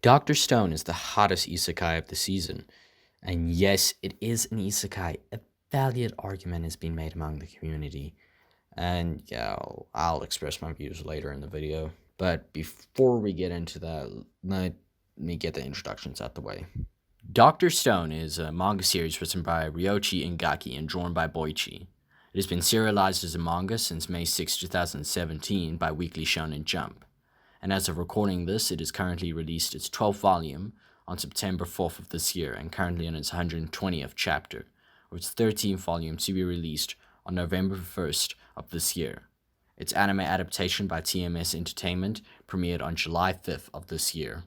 DR.Stone is the hottest isekai of the season, and yes, it is an isekai. A valid argument is being made among the community, and yeah, I'll express my views later in the video. But before we get into that, let me get the introductions out the way. DR.Stone is a manga series written by Ryoichi Ingaki and drawn by Boichi. It has been serialized as a manga since May 6, 2017 by Weekly Shounen Jump, and as of recording this, it is currently released its 12th volume on September 4th of this year, and currently in its 120th chapter, with its 13th volume to be released on November 1st of this year. Its anime adaptation by TMS Entertainment premiered on July 5th of this year.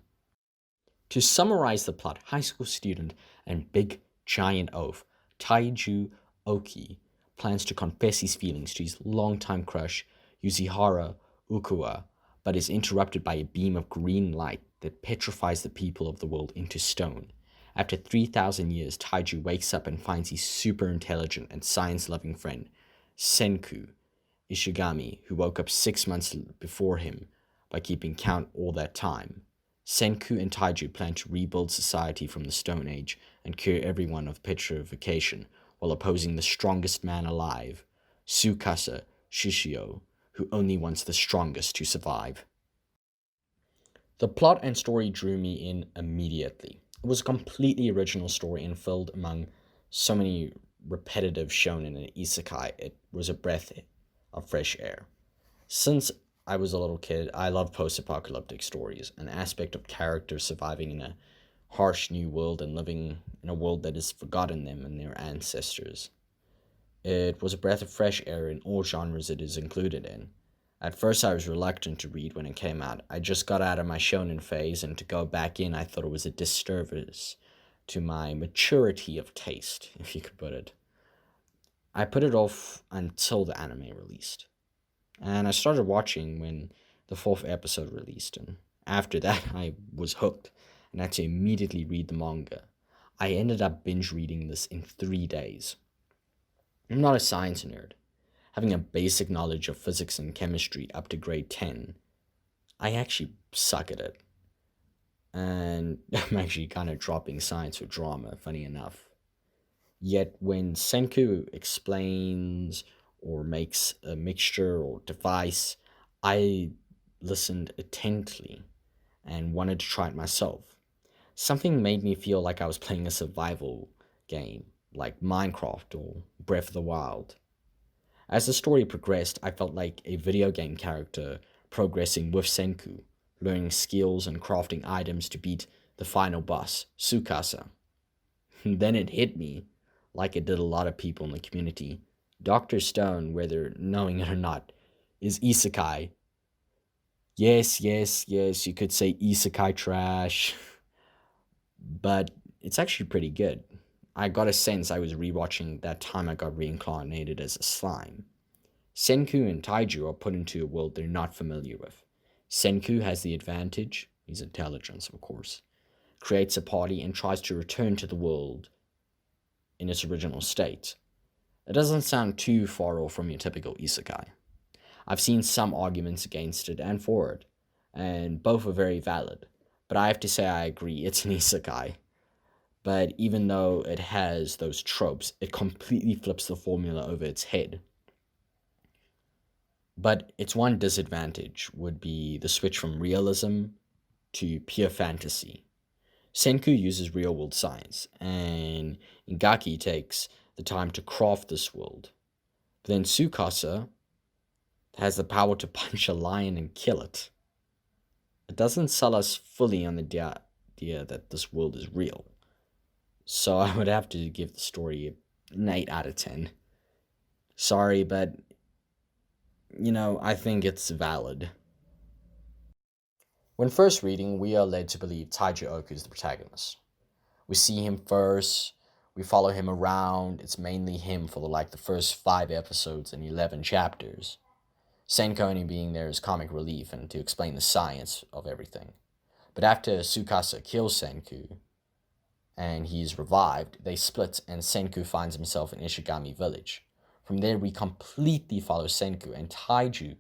To summarize the plot, high school student and big giant oaf Taiju Ooki plans to confess his feelings to his longtime crush Yuzuriha Ogawa, but is interrupted by a beam of green light that petrifies the people of the world into stone. After 3,000 years, Taiju wakes up and finds his super intelligent and science-loving friend, Senkuu Ishigami, who woke up 6 months before him by keeping count all that time. Senkuu and Taiju plan to rebuild society from the Stone Age and cure everyone of petrification while opposing the strongest man alive, Tsukasa Shishio, who only wants the strongest to survive. The plot and story drew me in immediately. It was a completely original story and filled among so many repetitive shonen and isekai. It was a breath of fresh air. Since I was a little kid, I loved post-apocalyptic stories, an aspect of characters surviving in a harsh new world and living in a world that has forgotten them and their ancestors. It was a breath of fresh air in all genres it is included in. At first, I was reluctant to read when it came out. I just got out of my shonen phase, and to go back in, I thought it was a disservice to my maturity of taste, if you could put it. I put it off until the anime released. And I started watching when the 4th episode released, and after that, I was hooked and had to immediately read the manga. I ended up binge reading this in 3 days. I'm not a science nerd. Having a basic knowledge of physics and chemistry up to grade 10, I actually suck at it. And I'm actually kind of dropping science for drama, funny enough. Yet when Senkuu explains or makes a mixture or device, I listened attentively and wanted to try it myself. Something made me feel like I was playing a survival game, like Minecraft or Breath of the Wild. As the story progressed, I felt like a video game character progressing with Senkuu, learning skills and crafting items to beat the final boss, Tsukasa. Then it hit me, like it did a lot of people in the community. DR.Stone, whether knowing it or not, is isekai. Yes, you could say isekai trash, but it's actually pretty good. I got a sense I was rewatching that time I got reincarnated as a slime. Senkuu and Taiju are put into a world they're not familiar with. Senkuu has the advantage, his intelligence of course, creates a party and tries to return to the world in its original state. It doesn't sound too far off from your typical isekai. I've seen some arguments against it and for it, and both are very valid, but I have to say I agree, it's an isekai. But even though it has those tropes, it completely flips the formula over its head. But its one disadvantage would be the switch from realism to pure fantasy. Senkuu uses real-world science, and Ingaki takes the time to craft this world. But then Tsukasa has the power to punch a lion and kill it. It doesn't sell us fully on the idea that this world is real. So I would have to give the story an 8 out of 10. Sorry, but, I think it's valid. When first reading, we are led to believe Taiju Ooki is the protagonist. We see him first, we follow him around, it's mainly him for the first 5 episodes and 11 chapters. Senkuu only being there as comic relief and to explain the science of everything. But after Tsukasa kills Senkuu, and he's revived, they split and Senkuu finds himself in Ishigami village. From there we completely follow Senkuu and Taiju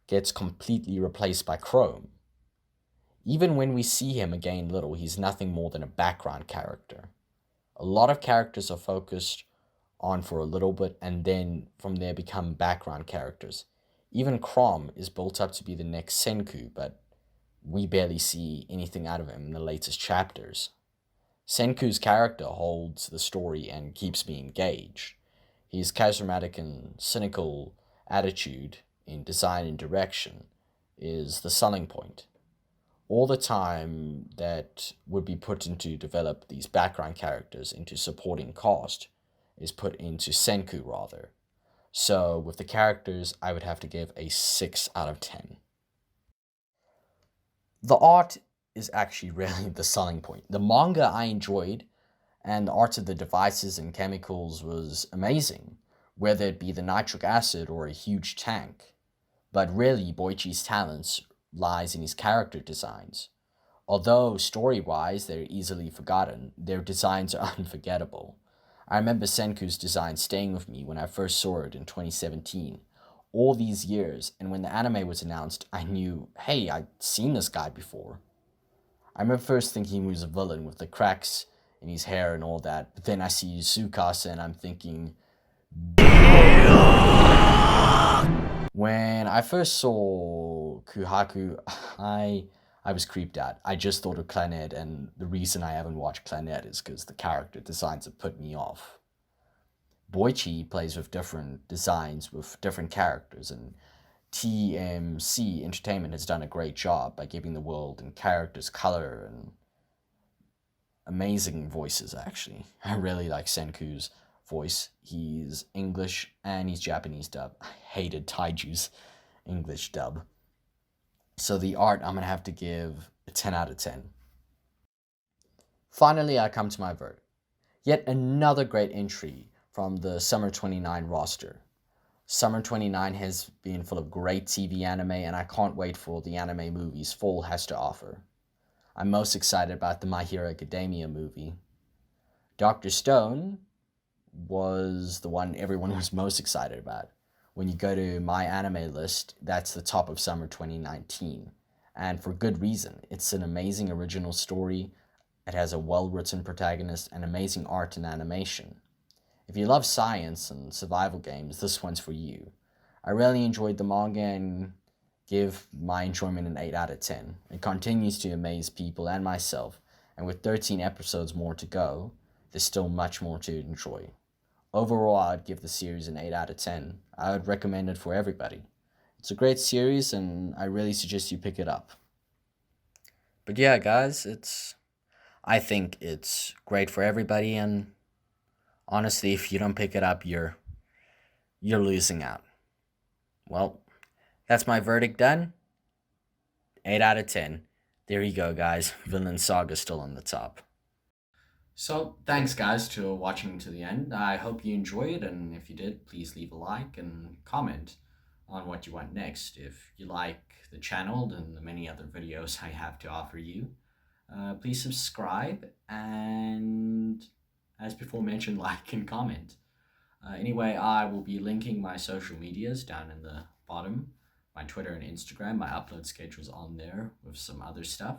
gets completely replaced by Chrome. Even when we see him again little, he's nothing more than a background character. A lot of characters are focused on for a little bit and then from there become background characters. Even Crom is built up to be the next Senkuu, but we barely see anything out of him in the latest chapters. Senku's character holds the story and keeps me engaged. His charismatic and cynical attitude in design and direction is the selling point. All the time that would be put into develop these background characters into supporting cast is put into Senku rather. So with the characters, I would have to give a 6 out of 10. The art is actually really the selling point. The manga I enjoyed, and the art of the devices and chemicals was amazing, whether it be the nitric acid or a huge tank. But really, Boichi's talents lies in his character designs. Although story-wise they're easily forgotten, their designs are unforgettable. I remember Senku's design staying with me when I first saw it in 2017. All these years, and when the anime was announced, I knew, hey, I'd seen this guy before. I remember first thinking he was a villain with the cracks in his hair and all that, but then I see Tsukasa and I'm thinking, when I first saw Kuhaku, I was creeped out. I just thought of Clannad, and the reason I haven't watched Clannad is because the character designs have put me off. Boichi plays with different designs with different characters, and TMC Entertainment has done a great job by giving the world and characters color and amazing voices, actually. I really like Senku's voice. He's English and he's Japanese dub. I hated Taiju's English dub. So the art, I'm going to have to give a 10 out of 10. Finally, I come to my verdict. Yet another great entry from the Summer 29 roster. Summer 29 has been full of great TV anime, and I can't wait for the anime movies fall has to offer. I'm most excited about the My Hero Academia movie. DR.Stone was the one everyone was most excited about. When you go to my anime list, that's the top of summer 2019. And for good reason. It's an amazing original story. It has a well-written protagonist and amazing art and animation. If you love science and survival games, this one's for you. I really enjoyed the manga and give my enjoyment an 8 out of 10. It continues to amaze people and myself, and with 13 episodes more to go, there's still much more to enjoy. Overall, I'd give the series an 8 out of 10. I would recommend it for everybody. It's a great series, and I really suggest you pick it up. But yeah, guys, I think it's great for everybody, and honestly, if you don't pick it up, you're losing out. Well, that's my verdict done. 8 out of 10. There you go, guys. Vinland Saga still on the top. So, thanks, guys, for watching to the end. I hope you enjoyed, and if you did, please leave a like and comment on what you want next. If you like the channel and the many other videos I have to offer you, please subscribe, and as before mentioned, like and comment. Anyway, I will be linking my social medias down in the bottom, my Twitter and Instagram. My upload schedule's on there with some other stuff.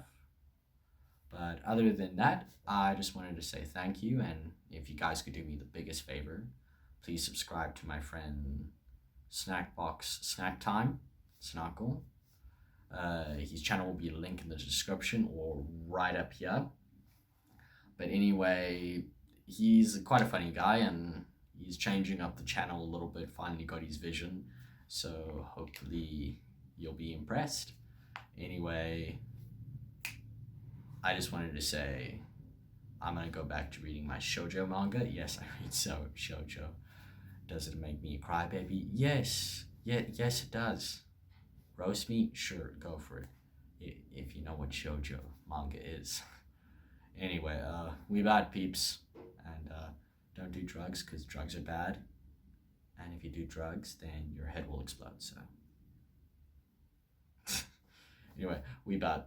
But other than that, I just wanted to say thank you, and if you guys could do me the biggest favor, please subscribe to my friend Snackbox Snack Time, Snackle. His channel will be linked in the description or right up here. But anyway, he's quite a funny guy, and he's changing up the channel a little bit, finally got his vision, so hopefully you'll be impressed. Anyway, I just wanted to say I'm going to go back to reading my shoujo manga. Yes, I read shoujo. Does it make me a crybaby? Yes. Yes, it does. Roast me? Sure, go for it. If you know what shoujo manga is. Anyway, we bad peeps. And don't do drugs, because drugs are bad. And if you do drugs, then your head will explode, so. Anyway, we bad.